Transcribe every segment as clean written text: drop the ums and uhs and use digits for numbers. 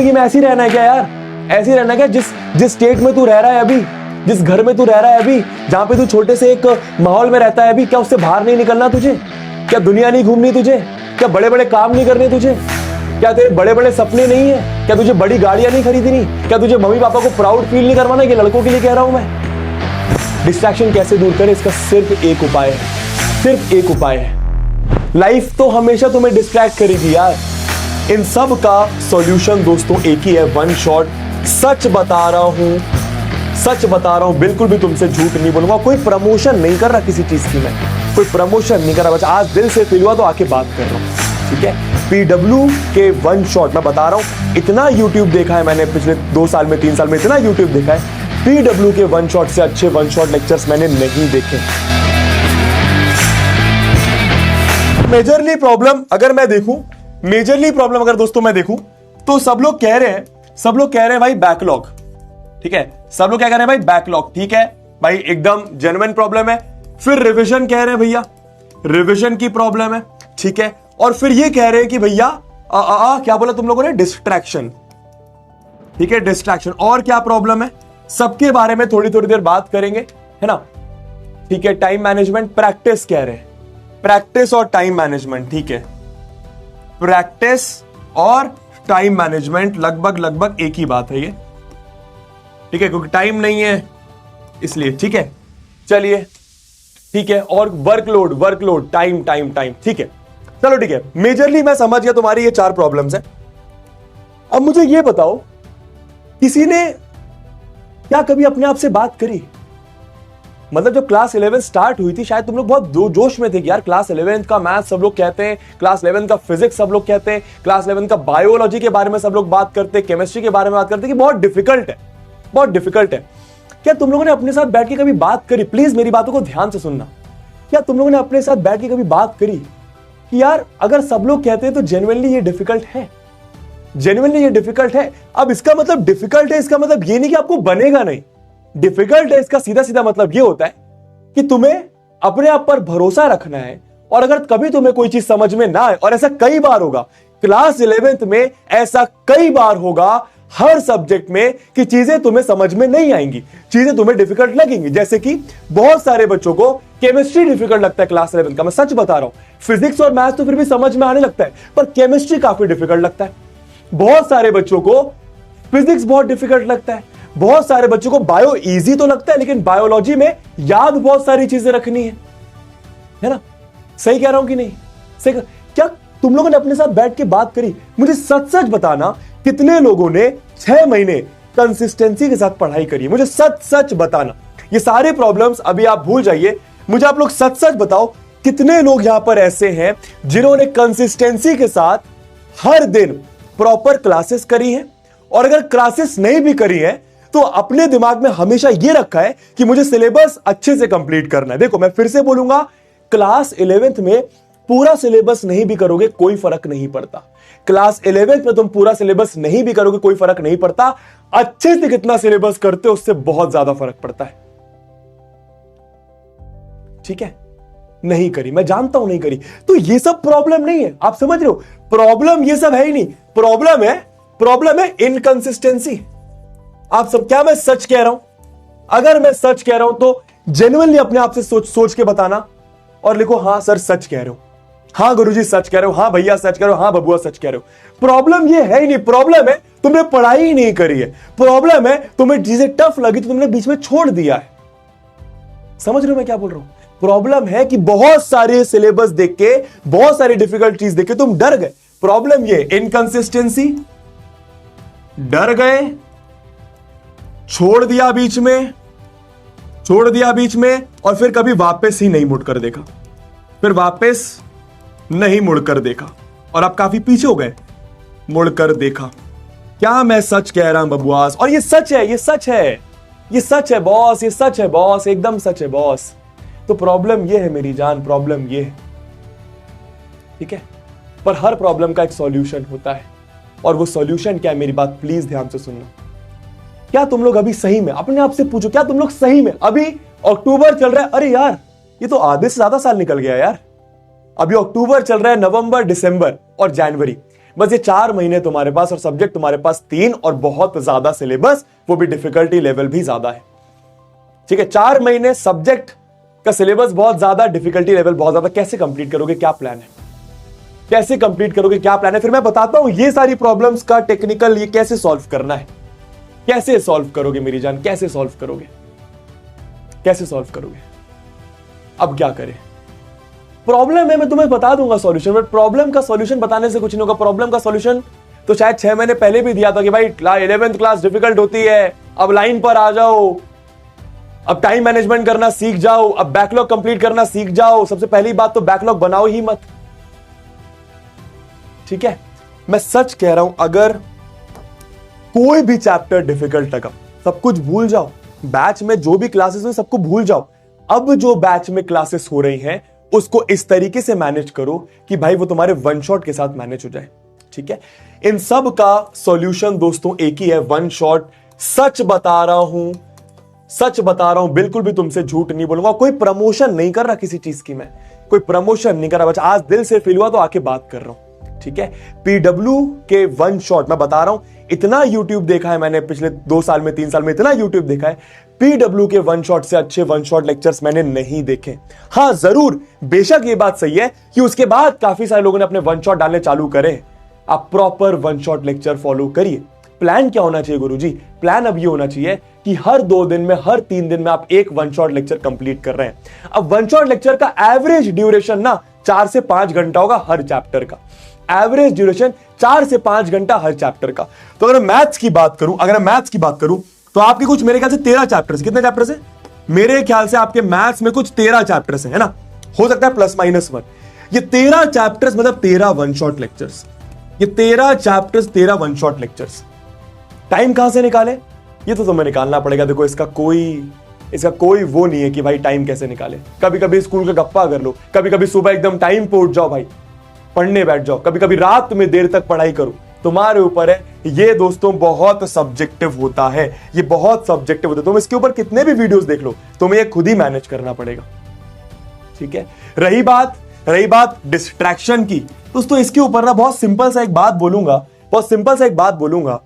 जिंदगी में ऐसे ही रहना है क्या यार? ऐसे ही रहना है क्या? जिस स्टेट में तू रह रहा है अभी, जिस घर में तू रह रहा है अभी, जहां पे तू छोटे से एक माहौल में रहता है अभी, क्या उससे बाहर नहीं निकलना तुझे? क्या दुनिया नहीं घूमनी तुझे? क्या बड़े बड़े काम नहीं करने तुझे? क्या तेरे बड़े बड़े सपने नहीं है? क्या तुझे बड़ी गाड़ियां नहीं खरीदनी? क्या तुझे मम्मी पापा को प्राउड फील नहीं करवाना? कि लड़कों के लिए कह रहा हूं मैं। डिस्ट्रैक्शन कैसे दूर करें, इसका सिर्फ एक उपाय है, सिर्फ एक उपाय है। लाइफ तो हमेशा तुम्हें डिस्ट्रैक्ट करेगी यार। इन सब का सॉल्यूशन दोस्तों एक ही है, वन शॉट। सच बता रहा हूं, सच बता रहा हूं, बिल्कुल भी तुमसे झूठ नहीं बोलूंगा। कोई प्रमोशन नहीं कर रहा किसी चीज की, मैं कोई प्रमोशन नहीं कर रहा, बस आज दिल से फील हुआ तो आके बात कर रहा हूं, ठीक है। PW के वन शॉट मैं बता रहा हूं, इतना YouTube देखा है मैंने पिछले 2 साल में, 3 साल में इतना YouTube देखा है। PW के वन शॉट से अच्छे वन शॉट लेक्चर्स मैंने नहीं देखे। मेजरली प्रॉब्लम अगर मैं देखूं, मेजरली प्रॉब्लम अगर दोस्तों मैं देखूं तो सब लोग कह रहे हैं भाई बैकलॉग, ठीक है। सब लोग क्या कह रहे हैं भाई? बैकलॉग, ठीक है भाई, एकदम जेन्युइन प्रॉब्लम है। फिर रिवीजन कह रहे हैं भैया, रिवीजन की प्रॉब्लम है, ठीक है। और फिर ये कह रहे हैं कि भैया क्या बोला तुम लोगों ने? डिस्ट्रैक्शन, ठीक है, डिस्ट्रैक्शन। और क्या प्रॉब्लम है? सबके बारे में थोड़ी थोड़ी देर बात करेंगे, है ना, ठीक है। टाइम मैनेजमेंट, प्रैक्टिस कह रहे हैं, प्रैक्टिस और टाइम मैनेजमेंट, ठीक है। प्रैक्टिस और टाइम मैनेजमेंट लगभग एक ही बात है ये, ठीक है, क्योंकि टाइम नहीं है इसलिए, ठीक है। चलिए ठीक है, और वर्कलोड, टाइम, ठीक है। चलो ठीक है, मेजरली मैं समझ गया तुम्हारी ये 4 प्रॉब्लम्स है। अब मुझे ये बताओ, किसी ने क्या कभी अपने आप से बात करी? मतलब जब क्लास 11 स्टार्ट हुई थी, शायद तुम लोग बहुत जोश में थे कि यार क्लास 11 का मैथ सब लोग कहते हैं, क्लास 11 का फिजिक्स सब लोग कहते हैं, क्लास 11 का बायोलॉजी के बारे में सब लोग बात करते हैं, केमिस्ट्री के बारे में बात करते हैं कि बहुत डिफिकल्ट है, बहुत डिफिकल्ट है। क्या तुम लोगों ने अपने साथ बैठ के कभी बात करी? प्लीज मेरी बातों को ध्यान से सुनना। क्या तुम लोगों ने अपने साथ बैठ के कभी बात करी कि यार अगर सब लोग कहते हैं तो जेन्युइनली ये डिफिकल्ट है, जेन्युइनली ये डिफिकल्ट है। अब इसका मतलब डिफिकल्ट है, इसका मतलब ये नहीं कि आपको बनेगा नहीं। डिफिकल्ट है इसका सीधा सीधा मतलब ये होता है कि तुम्हें अपने आप पर भरोसा रखना है, और अगर कभी तुम्हें कोई चीज समझ में ना आए, और ऐसा कई बार होगा क्लास 11th में, ऐसा कई बार होगा हर सब्जेक्ट में कि चीजें तुम्हें समझ में नहीं आएंगी, चीजें तुम्हें डिफिकल्ट लगेंगी। जैसे कि बहुत सारे बच्चों को केमिस्ट्री डिफिकल्ट लगता है क्लास 11 का, मैं सच बता रहा हूं। फिजिक्स और मैथ्स तो फिर भी समझ में आने लगता है, पर केमिस्ट्री काफी डिफिकल्ट लगता है। बहुत सारे बच्चों को फिजिक्स बहुत डिफिकल्ट लगता है, बहुत सारे बच्चों को बायो इजी तो लगता है, लेकिन बायोलॉजी में याद बहुत सारी चीजें रखनी है ना। सही कह रहा हूं कि नहीं? सही क्या तुम लोगों ने अपने साथ बैठ के बात करी? मुझे सच सच बताना, कितने लोगों ने 6 महीने कंसिस्टेंसी के साथ पढ़ाई करी है? मुझे सच सच बताना। ये सारे प्रॉब्लम्स अभी आप भूल जाइए, मुझे आप लोग सच सच बताओ, कितने लोग यहां पर ऐसे हैं जिन्होंने कंसिस्टेंसी के साथ हर दिन प्रॉपर क्लासेस करी है? और अगर क्लासेस नहीं भी करी है तो अपने दिमाग में हमेशा यह रखा है कि मुझे सिलेबस अच्छे से कंप्लीट करना है। देखो मैं फिर से बोलूंगा, क्लास 11th में पूरा सिलेबस नहीं भी करोगे कोई फर्क नहीं पड़ता। क्लास 11th में तुम पूरा सिलेबस नहीं भी करोगे कोई फर्क नहीं पड़ता, अच्छे से कितना सिलेबस करते हो उससे बहुत ज्यादा फर्क पड़ता है, ठीक है। नहीं करी, मैं जानता हूं नहीं करी, तो ये सब प्रॉब्लम नहीं है, आप समझ रहे हो? प्रॉब्लम ये सब है ही नहीं, प्रॉब्लम है इनकंसिस्टेंसी। आप सब, क्या मैं सच कह रहा हूं? अगर मैं सच कह रहा हूं तो जेन्युइनली अपने आप से सोच के बताना और लिखो, हां सर सच कह रहे हो, हां गुरुजी सच कह रहे हो, हां भैया सच कह रहे हो, हां बबुआ सच कह रहे हो। प्रॉब्लम ये है ही नहीं, प्रॉब्लम है तुमने पढ़ाई ही नहीं करी है, प्रॉब्लम है तुम्हें चीजें टफ लगी तो तुमने बीच में छोड़ दिया है। समझ रहे हो मैं क्या बोल रहा हूं? प्रॉब्लम है कि बहुत सारे सिलेबस देख के, बहुत सारी डिफिकल्ट चीज देख के तुम डर गए। प्रॉब्लम ये इनकंसिस्टेंसी, डर गए, छोड़ दिया बीच में, और फिर कभी वापस ही नहीं मुड़कर देखा, फिर वापस नहीं मुड़कर देखा, और आप काफी पीछे हो गए। मुड़कर देखा, क्या मैं सच कह रहा हूं बबुआस? और ये सच है, ये सच है, ये सच है बॉस, ये सच है बॉस, एकदम सच है बॉस। तो प्रॉब्लम ये है मेरी जान, प्रॉब्लम ये है, ठीक है। पर हर प्रॉब्लम का एक सॉल्यूशन होता है, और वो सॉल्यूशन क्या है? मेरी बात प्लीज ध्यान से सुनना। क्या तुम लोग अभी सही में, अपने आप से पूछो, क्या तुम लोग सही में, अभी अक्टूबर चल रहा है, अरे यार ये तो आधे से ज्यादा साल निकल गया यार। अभी अक्टूबर चल रहा है, नवंबर, दिसंबर और जनवरी, बस ये 4 महीने तुम्हारे पास और सब्जेक्ट तुम्हारे पास 3 और बहुत ज्यादा सिलेबस, वो भी डिफिकल्टी लेवल भी ज्यादा है। ठीक है, 4 महीने सब्जेक्ट का सिलेबस बहुत ज्यादा, डिफिकल्टी लेवल बहुत ज्यादा। कैसे कंप्लीट करोगे, क्या प्लान है, कैसे कंप्लीट करोगे, क्या प्लान है? फिर मैं बताता हूं ये सारी प्रॉब्लम्स का टेक्निकल ये कैसे सॉल्व करना है। कैसे सॉल्व करोगे मेरी जान, कैसे सॉल्व करोगे, कैसे सॉल्व करोगे? अब क्या करें? प्रॉब्लम है, मैं तुम्हें बता दूंगा सॉल्यूशन, बट प्रॉब्लम का सॉल्यूशन बताने से कुछ नहीं होगा। प्रॉब्लम का सॉल्यूशन तो शायद 6 महीने पहले भी दिया था कि भाई 11th क्लास डिफिकल्ट होती है, अब लाइन पर आ जाओ, अब टाइम मैनेजमेंट करना सीख जाओ, अब बैकलॉग कंप्लीट करना सीख जाओ। सबसे पहली बात तो बैकलॉग बनाओ ही मत। ठीक है, मैं सच कह रहा हूं, अगर कोई भी चैप्टर डिफिकल्ट लगा, सब कुछ भूल जाओ। बैच में जो भी क्लासेस हुई सबको भूल जाओ। अब जो बैच में क्लासेस हो रही हैं उसको इस तरीके से मैनेज करो कि भाई वो तुम्हारे वन शॉट के साथ मैनेज हो जाए। ठीक है, इन सब का सॉल्यूशन दोस्तों एक ही है, वन शॉट। सच बता रहा हूं, सच बता रहा हूं, बिल्कुल भी तुमसे झूठ नहीं बोलूंगा। कोई प्रमोशन नहीं कर रहा किसी चीज की, मैं कोई प्रमोशन नहीं कर रहा, बस आज दिल से फील हुआ तो आके बात कर रहा हूं। ठीक है, पीडब्ल्यू के वन शॉट मैं बता रहा हूं, इतना यूट्यूब देखा है मैंने पिछले 2 साल में, 3 साल में इतना यूट्यूब देखा है, पीडब्ल्यू के वन शॉट से अच्छे वन शॉट लेक्चर्स मैंने नहीं देखे। हां जरूर, बेशक ये बात सही है कि उसके बाद काफी सारे लोगों ने अपने वन शॉट डालने चालू करे। आप proper one shot lecture follow करिए। प्लान क्या होना चाहिए गुरुजी? प्लान अब ये होना चाहिए कि हर 2 दिन में, हर 3 दिन में आप एक वन शॉट लेक्चर कंप्लीट कर रहे हैं। अब वन शॉट लेक्चर का एवरेज ड्यूरेशन ना 4 से 5 घंटा होगा हर चैप्टर का। एवरेज ड्यूरेशन 4 से 5 घंटा हर चैप्टर का। तो अगर मैथ्स की बात करूं, तो आपके कुछ मेरे ख्याल से 13 चैप्टर्स, कितने चैप्टर्स हैं? मेरे ख्याल से आपके मैथ्स में कुछ 13 चैप्टर्स है ना, हो सकता है +-1। ये 13 चैप्टर्स मतलब 13 वन शॉट लेक्चर्स। ये 13 chapters, 13 one shot lectures. Time कहां से निकाले? ये तो तुम्हें निकालना पड़ेगा। देखो इसका कोई वो नहीं है कि भाई टाइम कैसे निकाले। कभी कभी स्कूल का गप्पा कर लो, कभी कभी सुबह एकदम टाइम पे उठ जाओ भाई, पढ़ने बैठ जाओ, कभी कभी रात में देर तक पढ़ाई करो, तुम्हारे ऊपर है। ये दोस्तों बहुत सब्जेक्टिव होता है, ये बहुत सब्जेक्टिव होता है। तुम इसके ऊपर कितने भी वीडियोस देख लो, तुम्हें ये खुद ही मैनेज करना पड़ेगा। ठीक है, रही बात डिस्ट्रैक्शन की, दोस्तों इसके ऊपर ना बहुत सिंपल सा एक बात बोलूंगा।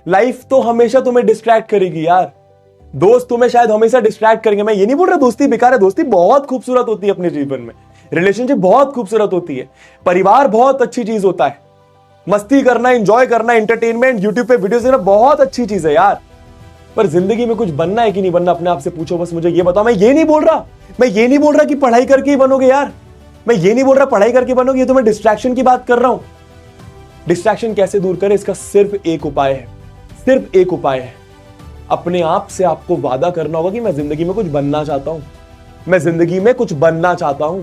लाइफ तो हमेशा तुम्हें डिस्ट्रैक्ट करेगी यार। दोस्त तुम्हें शायद हमेशा डिस्ट्रैक्ट करेंगे। मैं ये नहीं बोल रहा दोस्ती बेकार है, दोस्ती बहुत खूबसूरत होती है अपने जीवन में, रिलेशनशिप बहुत खूबसूरत होती है, परिवार बहुत अच्छी चीज होता है, मस्ती करना, एंजॉय करना, एंटरटेनमेंट, यूट्यूब पे वीडियोस देखना बहुत अच्छी चीज है यार। पर जिंदगी में कुछ बनना है कि नहीं बनना, अपने आप से पूछो। बस मुझे ये बताओ। मैं ये नहीं बोल रहा कि पढ़ाई करके ही बनोगे यार, मैं ये नहीं बोल रहा पढ़ाई करके बनोगे, ये तो मैं डिस्ट्रैक्शन की बात कर रहा हूं। डिस्ट्रैक्शन कैसे दूर करें, इसका सिर्फ एक उपाय है, अपने आप से आपको वादा करना होगा कि मैं जिंदगी में कुछ बनना चाहता हूं,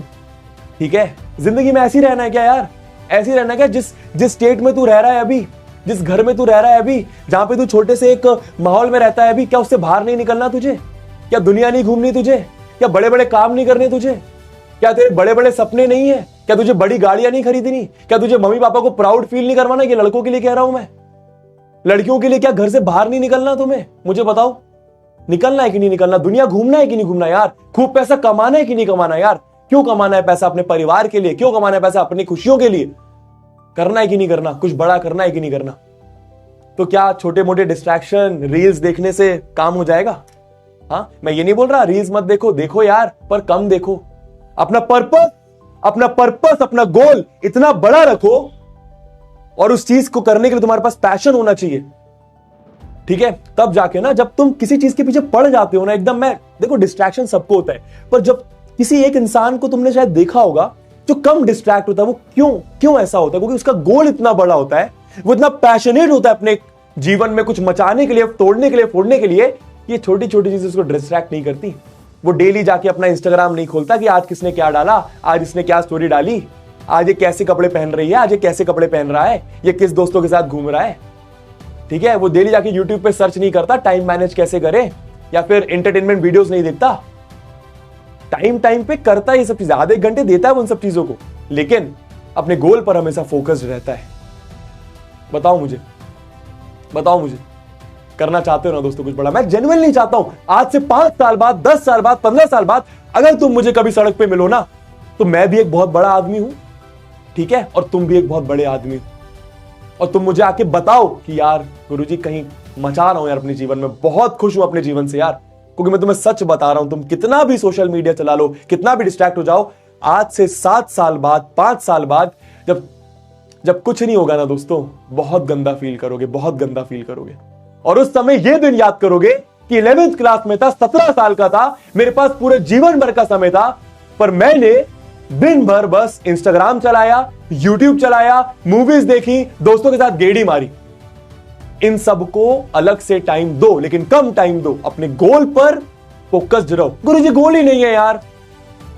ठीक है? जिंदगी में ऐसी रहना है क्या यार? ऐसी रहना है क्या? जिस स्टेट में तू रह रहा है अभी, जिस घर में तू रह रहा है अभी, जहां पे तू छोटे से एक माहौल में रहता है अभी, क्या उससे बाहर नहीं निकलना तुझे? क्या दुनिया नहीं घूमनी तुझे? क्या बड़े बड़े काम नहीं करने तुझे? क्या तेरे बड़े बड़े सपने नहीं है? क्या तुझे बड़ी गाड़ियां नहीं खरीदनी? क्या तुझे मम्मी पापा को प्राउड फील नहीं करवाना? कि लड़कों के लिए कह रहा हूं मैं, लड़कियों के लिए क्या घर से बाहर नहीं निकलना तुम्हें? मुझे बताओ, निकलना है कि नहीं निकलना? दुनिया घूमना है कि नहीं घूमना यार? खूब पैसा कमाना है कि नहीं कमाना यार? क्यों कमाना है पैसा? अपने परिवार के लिए। क्यों कमाना है पैसा? अपनी खुशियों के लिए। करना है कि नहीं करना? कुछ बड़ा करना है कि नहीं करना? तो क्या छोटे मोटे डिस्ट्रैक्शन, रील्स देखने से काम हो जाएगा? हाँ, मैं ये नहीं बोल रहा रील्स मत देखो यार, पर कम देखो। अपना पर्पस, अपना गोल इतना बड़ा रखो, और उस चीज को करने के लिए तुम्हारे पास पैशन होना चाहिए, ठीक है? तब जाके ना, जब तुम किसी चीज के पीछे पड़ जाते हो ना एकदम, देखो डिस्ट्रैक्शन सबको होता है, पर जब किसी एक इंसान को तुमने शायद देखा होगा जो कम डिस्ट्रैक्ट होता है, वो क्यों ऐसा होता है? क्योंकि उसका गोल इतना बड़ा होता है, वो इतना पैशनेट होता है अपने जीवन में कुछ मचाने के लिए, तोड़ने के लिए, फोड़ने के लिए। ये छोटी छोटी चीजें उसको डिस्ट्रैक्ट नहीं करती। वो डेली जाके अपना इंस्टाग्राम नहीं खोलता कि आज किसने क्या डाला, आज इसने क्या स्टोरी डाली, आज ये कैसे कपड़े पहन रही है, आज ये कैसे कपड़े पहन रहा है, ये किस दोस्तों के साथ घूम रहा है, ठीक है? वो डेली जाके यूट्यूब पे सर्च नहीं करता टाइम मैनेज कैसे करे, या फिर एंटरटेनमेंट वीडियोस नहीं देखता। टाइम पे करता है ये सब चीजें, आधे घंटे देता है उन सब चीजों को, लेकिन अपने गोल पर हमेशा फोकस्ड रहता है। बताओ मुझे, करना चाहते हो ना दोस्तों कुछ बड़ा? मैं जेन्युइनली चाहता हूं आज से 5 साल बाद, 10 साल बाद, 15 साल बाद अगर तुम मुझे कभी सड़क पे मिलो ना, तो मैं भी एक बहुत बड़ा आदमी हूं, ठीक है? और तुम भी एक बहुत बड़े आदमी हो। और तुम मुझे आके बताओ कि यार गुरुजी कहीं मचा रहा हूं यार अपने जीवन में, बहुत खुश हूं अपने जीवन से यार, क्योंकि मैं तुम्हें सच बता रहा हूं, तुम कितना भी सोशल मीडिया चला लो, कितना भी डिस्ट्रैक्ट हो जाओ, आज से 7 साल बाद, 5 साल बाद जब कुछ नहीं होगा ना दोस्तों, बहुत गंदा फील करोगे, बहुत गंदा फील करोगे। और उस समय यह दिन याद करोगे कि 11th क्लास में था, 17 साल का था, मेरे पास पूरे जीवन भर का समय था, पर मैंने दिन भर बस इंस्टाग्राम चलाया, यूट्यूब चलाया, मूवीज देखी, दोस्तों के साथ गेड़ी मारी। इन सबको अलग से टाइम दो, लेकिन कम टाइम दो, अपने गोल पर फोकस्ड रहो। गुरुजी गोल ही नहीं है यार,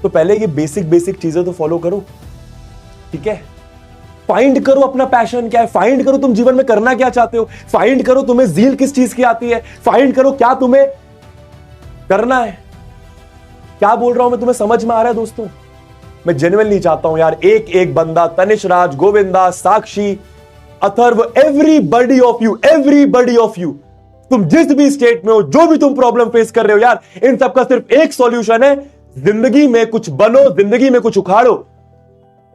तो पहले ये बेसिक चीजें तो फॉलो करो, ठीक है। फाइंड करो अपना पैशन क्या है, फाइंड करो तुम जीवन में करना क्या चाहते हो, फाइंड करो तुम्हें ज़ील किस चीज की आती है, फाइंड करो क्या तुम्हें करना है। क्या बोल रहा हूं मैं, तुम्हें समझ में आ रहा है दोस्तों? मैं जेन्युइनली चाहता हूं यार, एक एक बंदा, तनिष राज, गोविंदा, साक्षी, अथर्व, एवरीबॉडी ऑफ यू, तुम जिस भी स्टेट में हो, जो भी तुम प्रॉब्लम फेस कर रहे हो यार, इन सबका सिर्फ एक सॉल्यूशन है, जिंदगी में कुछ बनो, जिंदगी में कुछ उखाड़ो।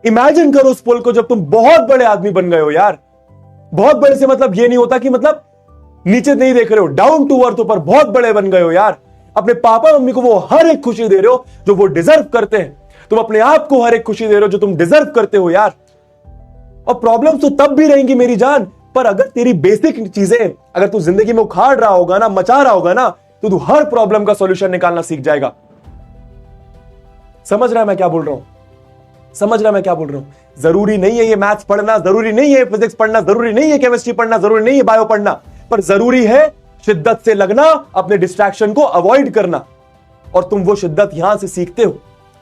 इमेजिन करो उस पल को जब तुम बहुत बड़े आदमी बन गए हो यार। बहुत बड़े से मतलब ये नहीं होता कि मतलब नीचे नहीं देख रहे हो, डाउन टू अर्थ ऊपर बहुत बड़े बन गए हो यार। अपने पापा मम्मी को वो हर एक खुशी दे रहे हो जो वो डिजर्व करते हैं, तुम अपने आप को हर एक खुशी दे रहे हो जो तुम डिजर्व करते हो यार। और प्रॉब्लम तो तब भी रहेंगी मेरी जान, पर अगर तेरी बेसिक चीजें अगर तू जिंदगी में उखाड़ रहा होगा ना, मचा रहा होगा ना, तो तू हर प्रॉब्लम का सॉल्यूशन निकालना सीख जाएगा। समझ रहा है मैं क्या बोल रहा हूं? समझ रहा है मैं क्या बोल रहा हूं? जरूरी नहीं है ये मैथ्स पढ़ना, जरूरी नहीं है फिजिक्स पढ़ना, जरूरी नहीं है केमिस्ट्री पढ़ना, जरूरी नहीं है बायो पढ़ना, पर जरूरी है शिद्दत से लगना, अपने डिस्ट्रैक्शन को अवॉइड करना। और तुम वो शिद्दत यहां से सीखते हो।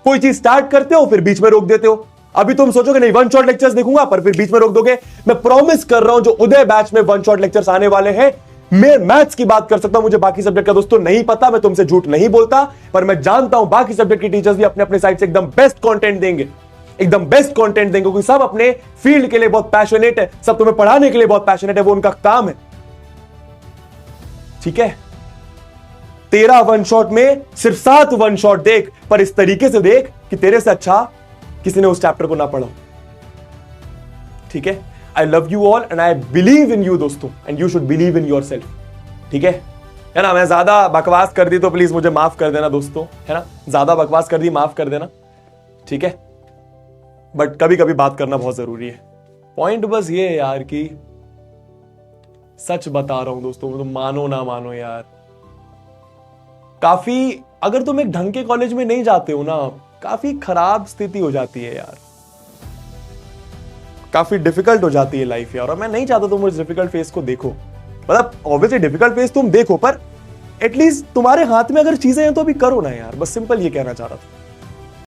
कोई चीज स्टार्ट करते हो, फिर बीच में रोक देते हो। अभी तुम सोचोगे नहीं वन शॉट लेक्चर्स देखूंगा, पर फिर बीच में रोक दोगे। मैं प्रॉमिस कर रहा हूं, जो उदय बैच में वन शॉट लेक्चर्स आने वाले हैं, मैं मैथ्स की बात कर सकता हूं, मुझे बाकी सब्जेक्ट का दोस्तों नहीं पता, मैं तुमसे झूठ नहीं बोलता, पर मैं जानता हूं बाकी सब्जेक्ट के टीचर्स भी अपने अपने साइड से एकदम बेस्ट कंटेंट देंगे, एकदम बेस्ट कंटेंट देंगे, क्योंकि सब अपने फील्ड के लिए बहुत पैशनेट है, सब तुम्हें पढ़ाने के लिए बहुत पैशनेट है, वो उनका काम है, ठीक है। 13 वन शॉट में सिर्फ 7 वन शॉट देख, पर इस तरीके से देख कि तेरे से अच्छा किसी ने उस चैप्टर को ना पढ़ा, ठीक है। I love you all and I believe in you दोस्तों, and you should believe in yourself, ठीक है ना। मैं ज्यादा बकवास कर दी तो प्लीज मुझे माफ कर देना दोस्तों, है ना, ज्यादा बकवास कर दी, माफ कर देना, ठीक है। बट कभी कभी बात करना बहुत जरूरी है। पॉइंट बस ये है यार कि सच बता रहा हूं दोस्तों, तुम मानो ना मानो यार, काफी अगर तुम एक ढंग के कॉलेज में नहीं जाते हो ना, काफी खराब स्थिति हो जाती है यार, काफी डिफिकल्ट हो जाती है लाइफ यार। और मैं नहीं चाहता तुम उस डिफिकल्ट फेस को देखो, मतलब ऑब्वियसली डिफिकल्ट फेस तुम देखो, पर एटलीस्ट तुम्हारे हाथ में अगर चीजें हैं तो अभी करो ना यार, बस सिंपल ये कहना चाह रहा था।